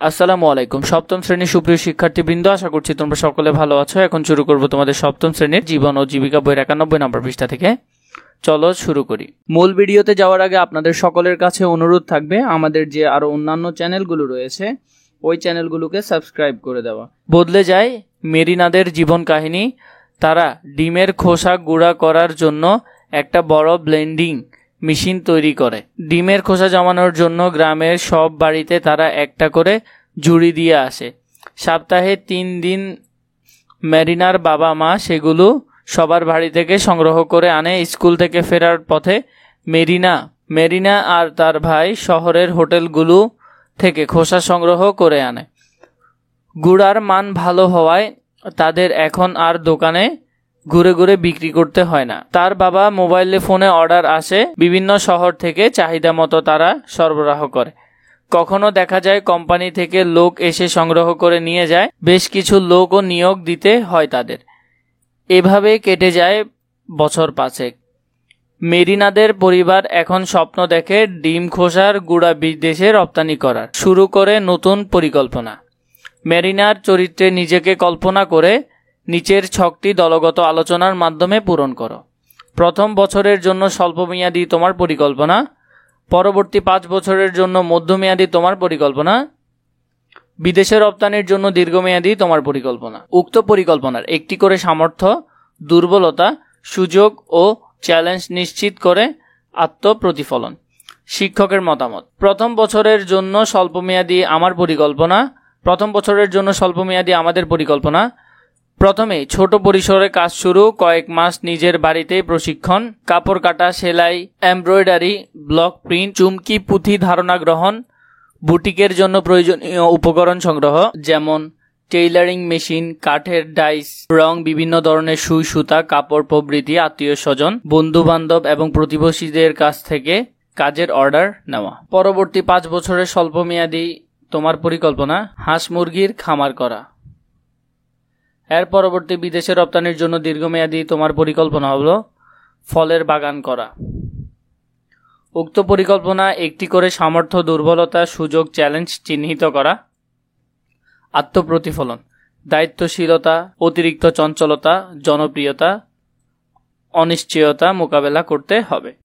আসসালামু আলাইকুম। সপ্তম শ্রেণীর সুপ্রিয় শিক্ষার্থীবৃন্দ, আশা করছি তোমরা সকলে ভালো আছো। এখন শুরু করব তোমাদের সপ্তম শ্রেণীর জীবন ও জীবিকা বইয়ের 91 নম্বর পৃষ্ঠা থেকে। চলো শুরু করি। মূল ভিডিওতে যাওয়ার আগে আপনাদের সকলের কাছে অনুরোধ থাকবে আমাদের যে আরো অন্যান্য চ্যানেলগুলো রয়েছে ওই চ্যানেলগুলোকে সাবস্ক্রাইব করে দেওয়া। বদলে যায় মেরিনাদের জীবন কাহিনী। তারা ডিমের খোসা গুঁড়া করার জন্য একটা বড় ব্লেন্ডিং মেশিন তৈরি করে। ডিমের খোসা জমানোর জন্য গ্রামের সব বাড়িতে তারা একটা করে ঝুড়ি দিয়ে আসে। সপ্তাহে 3 দিন মেরিনার বাবা মা সেগুলো সবার বাড়ি থেকে সংগ্রহ করে আনে। স্কুল থেকে ফেরার পথে মেরিনা আর তার ভাই শহরের হোটেলগুলো থেকে খোসা সংগ্রহ করে আনে। গুড়ার মান ভালো হওয়ায় তাদের এখন আর দোকানে ঘুরে ঘুরে বিক্রি করতে হয় না। তার বাবা মোবাইলে ফোনে অর্ডার আসে বিভিন্ন শহর থেকে, চাহিদা মতো তারা সরবরাহ করে। কখনো দেখা যায় কোম্পানি থেকে লোক এসে সংগ্রহ করে নিয়ে যায়। বেশ কিছু লোকও নিয়োগ দিতে হয় তাদের। এভাবে কেটে যায় বছর 5। মেরিনাদের পরিবার এখন স্বপ্ন দেখে ডিম খোসার গুঁড়া বিদেশে রপ্তানি করার। শুরু করে নতুন পরিকল্পনা। মেরিনার চরিত্রে নিজেকে কল্পনা করে নিচের ছকটি দলগত আলোচনার মাধ্যমে পূরণ করো। প্রথম বছরের জন্য স্বল্পমেয়াদী তোমার পরিকল্পনা, পরবর্তী 5 বছরের জন্য মধ্যমেয়াদী তোমার পরিকল্পনা, বিদেশে রপ্তানির জন্য দীর্ঘমেয়াদী তোমার পরিকল্পনা। উক্ত পরিকল্পনার একটি করে সামর্থ্য, দুর্বলতা, সুযোগ ও চ্যালেঞ্জ নিশ্চিত করে আত্মপ্রতিফলন। শিক্ষকের মতামত। প্রথম বছরের জন্য স্বল্পমেয়াদী আমার পরিকল্পনা। প্রথম বছরের জন্য স্বল্পমেয়াদী আমাদের পরিকল্পনা। প্রথমে ছোট পরিসরে কাজ শুরু, কয়েক মাস নিজের বাড়িতেই প্রশিক্ষণ, কাপড় কাটা, সেলাই, এমব্রয়ডারি, ব্লক প্রিন্ট, চুমকি পুঁথি ধারণা গ্রহণ, বুটিকের জন্য প্রয়োজনীয় উপকরণ সংগ্রহ যেমন টেইলারিং মেশিন, কাঠের ডাইস, রং, বিভিন্ন ধরনের সুই সুতা, কাপড় প্রভৃতি, আত্মীয় স্বজন, বন্ধু বান্ধব এবং প্রতিবেশীদের কাছ থেকে কাজের অর্ডার নেওয়া। পরবর্তী 5 বছরের স্বল্পমেয়াদী তোমার পরিকল্পনা, হাঁস মুরগির খামার করা। এর পরবর্তী বিদেশে রপ্তানির জন্য দীর্ঘমেয়াদী তোমার পরিকল্পনা হলো ফলের বাগান করা। উক্ত পরিকল্পনা একটি করে সামর্থ্য, দুর্বলতা, সুযোগ, চ্যালেঞ্জ চিহ্নিত করা। আত্মপ্রতিফলন। দায়িত্বশীলতা, অতিরিক্ত চঞ্চলতা, জনপ্রিয়তা, অনিশ্চয়তা মোকাবেলা করতে হবে।